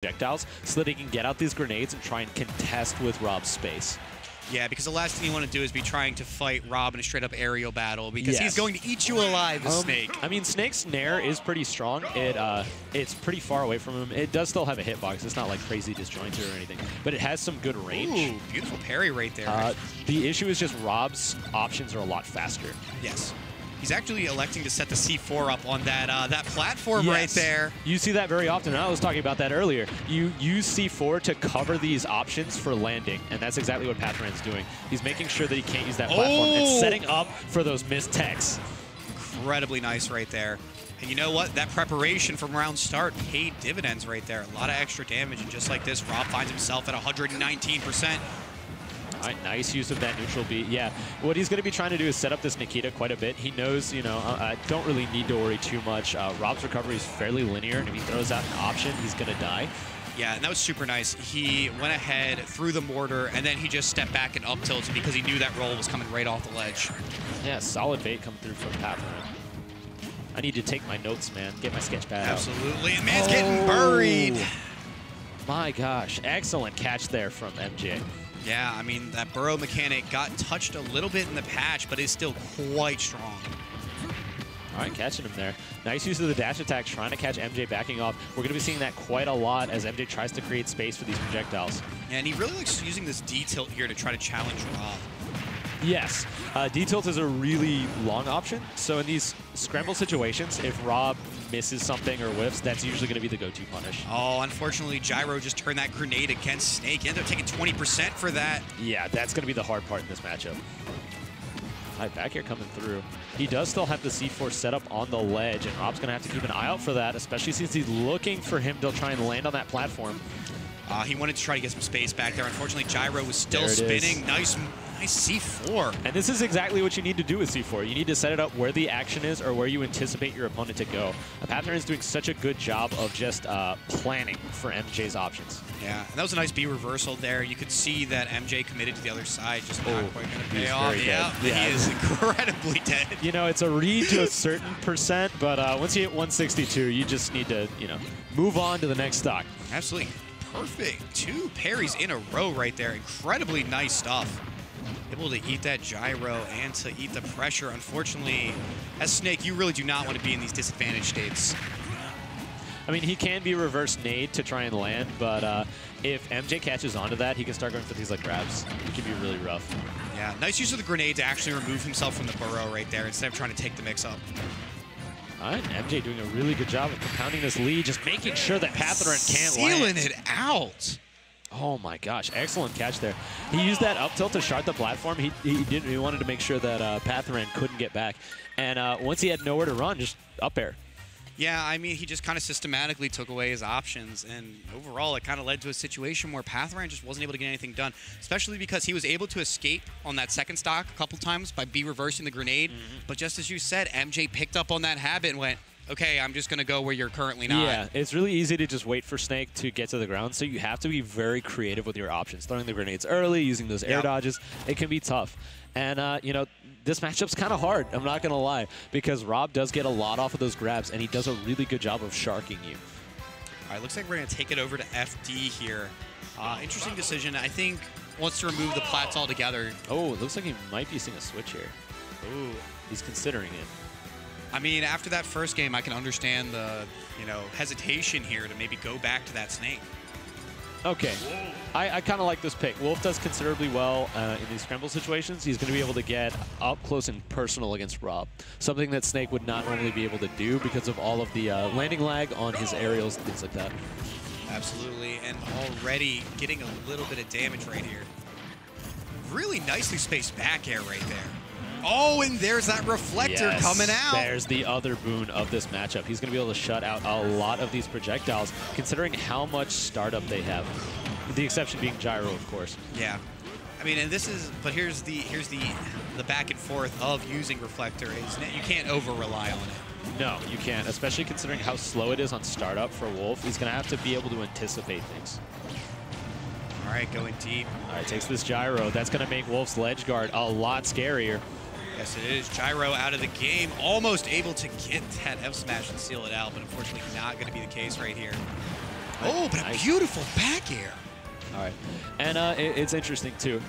projectiles so that he can get out these grenades and try and contest with Rob's space. Yeah, because the last thing you want to do is be trying to fight Rob in a straight-up aerial battle because he's going to eat you alive, the Snake. I mean, Snake's Nair is pretty strong. It's pretty far away from him. It does still have a hitbox. It's not like crazy disjointed or anything, but it has some good range. Ooh, beautiful parry right there. The issue is just Rob's options are a lot faster. Yes. He's actually electing to set the C4 up on that platform right there. You see that very often, and I was talking about that earlier. You use C4 to cover these options for landing, and that's exactly what Pathoran's doing. He's making sure that he can't use that platform and setting up for those missed techs. Incredibly nice right there. And you know what? That preparation from round start paid dividends right there. A lot of extra damage, and just like this, Rob finds himself at 119%. All right, nice use of that neutral beat. Yeah, what he's going to be trying to do is set up this Nikita quite a bit. He knows, you know, I don't really need to worry too much. Rob's recovery is fairly linear, and if he throws out an option, he's going to die. Yeah, and that was super nice. He went ahead, threw the mortar, and then he just stepped back and up tilted because he knew that roll was coming right off the ledge. Yeah, solid bait coming through from Pathoran. I need to take my notes, man. Get my sketch pad out. Absolutely, and man's getting buried. My gosh, excellent catch there from MJ. Yeah, I mean, that burrow mechanic got touched a little bit in the patch, but is still quite strong. All right, catching him there. Nice use of the dash attack, trying to catch MJ backing off. We're going to be seeing that quite a lot as MJ tries to create space for these projectiles. Yeah, and he really likes using this D-tilt here to try to challenge Rob. Yes, D-tilt is a really long option. So in these scramble situations, if Rob misses something or whiffs, that's usually going to be the go-to punish. Oh, unfortunately, Gyro just turned that grenade against Snake. Ended up taking 20% for that. Yeah, that's going to be the hard part in this matchup. All right, back here coming through. He does still have the C4 set up on the ledge, and Rob's going to have to keep an eye out for that, especially since he's looking for him to try and land on that platform. He wanted to try to get some space back there. Unfortunately, Gyro was still spinning. Nice C4. And this is exactly what you need to do with C4. You need to set it up where the action is or where you anticipate your opponent to go. Pathoran is doing such a good job of just planning for MJ's options. Yeah, and that was a nice B reversal there. You could see that MJ committed to the other side, just not quite going to pay off. Yeah, he is incredibly dead. You know, it's a read to a certain percent, but once you hit 162, you just need to, you know, move on to the next stock. Absolutely. Perfect. 2 parries in a row right there. Incredibly nice stuff. Able to eat that gyro and to eat the pressure. Unfortunately, as Snake, you really do not want to be in these disadvantaged states. I mean, he can be reverse nade to try and land, but if MJ catches onto that, he can start going for these like grabs. It can be really rough. Yeah, nice use of the grenade to actually remove himself from the burrow right there instead of trying to take the mix up. All right, MJ doing a really good job of compounding this lead, just making sure that Pathoran can't land. Sealing it out. Oh my gosh, excellent catch there. He used that up tilt to shard the platform. He wanted to make sure that Pathoran couldn't get back. And once he had nowhere to run, just up air. Yeah, I mean, he just kind of systematically took away his options, and overall it kind of led to a situation where Pathoran just wasn't able to get anything done, especially because he was able to escape on that second stock a couple times by B-reversing the grenade, but just as you said, MJ picked up on that habit and went, okay, I'm just going to go where you're currently not. Yeah, it's really easy to just wait for Snake to get to the ground, so you have to be very creative with your options. Throwing the grenades early, using those air dodges, it can be tough. And, you know, this matchup's kind of hard, I'm not going to lie, because Rob does get a lot off of those grabs, and he does a really good job of sharking you. All right, looks like we're going to take it over to FD here. Interesting decision. I think wants to remove the plats altogether. Oh, it looks like he might be seeing a switch here. Oh, he's considering it. I mean, after that first game, I can understand the, you know, hesitation here to maybe go back to that Snake. Okay, I kind of like this pick. Wolf does considerably well in these scramble situations. He's going to be able to get up close and personal against Rob, something that Snake would not normally be able to do because of all of the landing lag on his aerials and things like that. Absolutely, and already getting a little bit of damage right here. Really nicely spaced back air right there. Oh, and there's that reflector coming out. There's the other boon of this matchup. He's going to be able to shut out a lot of these projectiles, considering how much startup they have. The exception being gyro, of course. Yeah. I mean, and this is, but here's the back and forth of using reflector. You can't over-rely on it. No, you can't, especially considering how slow it is on startup for Wolf. He's going to have to be able to anticipate things. All right, going deep. All right, takes this gyro. That's going to make Wolf's ledge guard a lot scarier. Yes, it is. Gyro out of the game, almost able to get that F smash and seal it out, but unfortunately not going to be the case right here. Oh, but a beautiful back air. All right, and it's interesting too.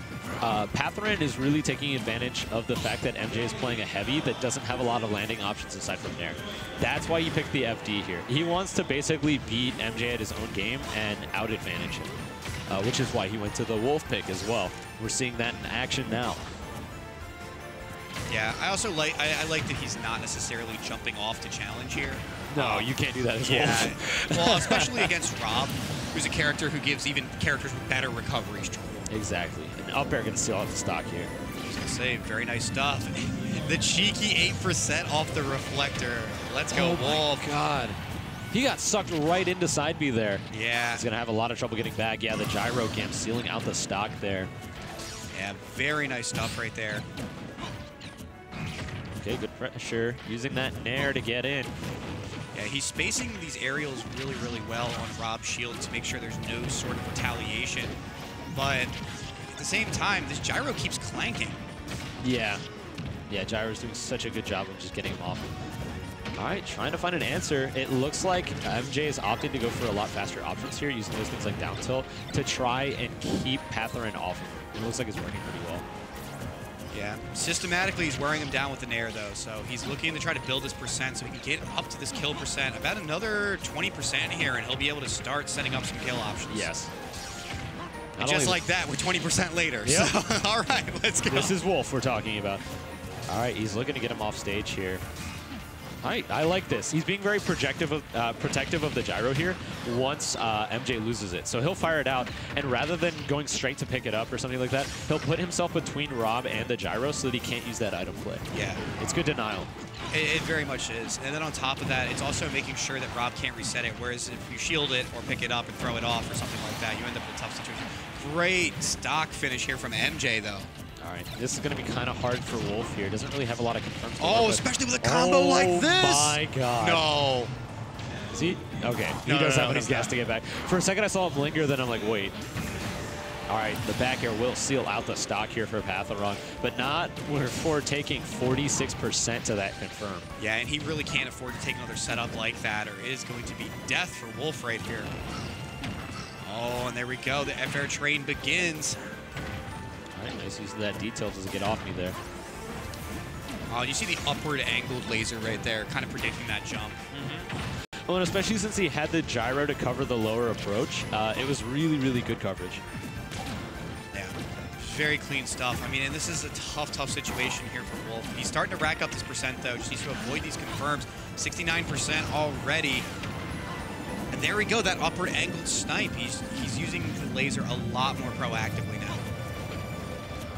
Pathoran is really taking advantage of the fact that MJ is playing a heavy that doesn't have a lot of landing options aside from Nair. That's why you pick the FD here. He wants to basically beat MJ at his own game and out-advantage him, which is why he went to the Wolf pick as well. We're seeing that in action now. Yeah, I also like I like that he's not necessarily jumping off to challenge here. No, you can't do that as Wolf. Well, especially against Rob, who's a character who gives even characters with better recoveries trouble. Exactly. And up air can steal off the stock here. I was going to say, very nice stuff. The cheeky 8% off the reflector. Let's go, Wolf. Oh, my God. He got sucked right into side B there. Yeah. He's going to have a lot of trouble getting back. Yeah, the gyro camp sealing out the stock there. Yeah, very nice stuff right there. Okay, good pressure. Using that Nair to get in. Yeah, he's spacing these aerials really, really well on Rob's shield to make sure there's no sort of retaliation. But at the same time, this gyro keeps clanking. Yeah. Yeah, gyro's doing such a good job of just getting him off. All right, trying to find an answer. It looks like MJ is opting to go for a lot faster options here, using those things like down tilt to try and keep Pathoran off. It looks like it's working pretty well. Yeah, systematically he's wearing him down with the Nair though, so he's looking to try to build his percent so he can get up to this kill percent. About another 20% here, and he'll be able to start setting up some kill options. Yes. And just like that, we're 20% later. Yep. So, all right, let's go. This is Wolf we're talking about. All right, he's looking to get him off stage here. All right, I like this. He's being very protective of the gyro here once MJ loses it. So he'll fire it out, and rather than going straight to pick it up or something like that, he'll put himself between Rob and the gyro so that he can't use that item play. Yeah. It's good denial. It very much is. And then on top of that, it's also making sure that Rob can't reset it, whereas if you shield it or pick it up and throw it off or something like that, you end up in a tough situation. Great stock finish here from MJ, though. All right, this is going to be kind of hard for Wolf here. Doesn't really have a lot of confirms. Oh, especially with a combo like this. Oh, my God. No. Is he? Okay, he does have enough gas to get back. For a second, I saw him linger, then I'm like, wait. All right, the back air will seal out the stock here for Pathoran, but not for taking 46% to that confirm. Yeah, and he really can't afford to take another setup like that, or it is going to be death for Wolf right here. Oh, and there we go. The F-Air train begins. All right, nice use of that detail. Doesn't get off me there. Oh, you see the upward angled laser right there, kind of predicting that jump. Well, and especially since he had the gyro to cover the lower approach, it was really, really good coverage. Yeah, very clean stuff. I mean, and this is a tough, tough situation here for Wolf. He's starting to rack up this percent, though. Just needs to avoid these confirms. 69% already. And there we go, that upward angled snipe. He's using the laser a lot more proactively now.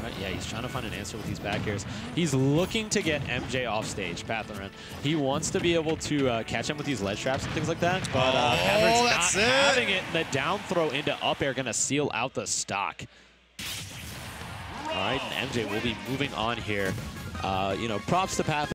Right, yeah, he's trying to find an answer with these back airs. He's looking to get MJ off stage, Pathoran. He wants to be able to catch him with these ledge traps and things like that, but Pathoran's not having it. The down throw into up air going to seal out the stock. All right, and MJ will be moving on here. You know, props to Pathoran.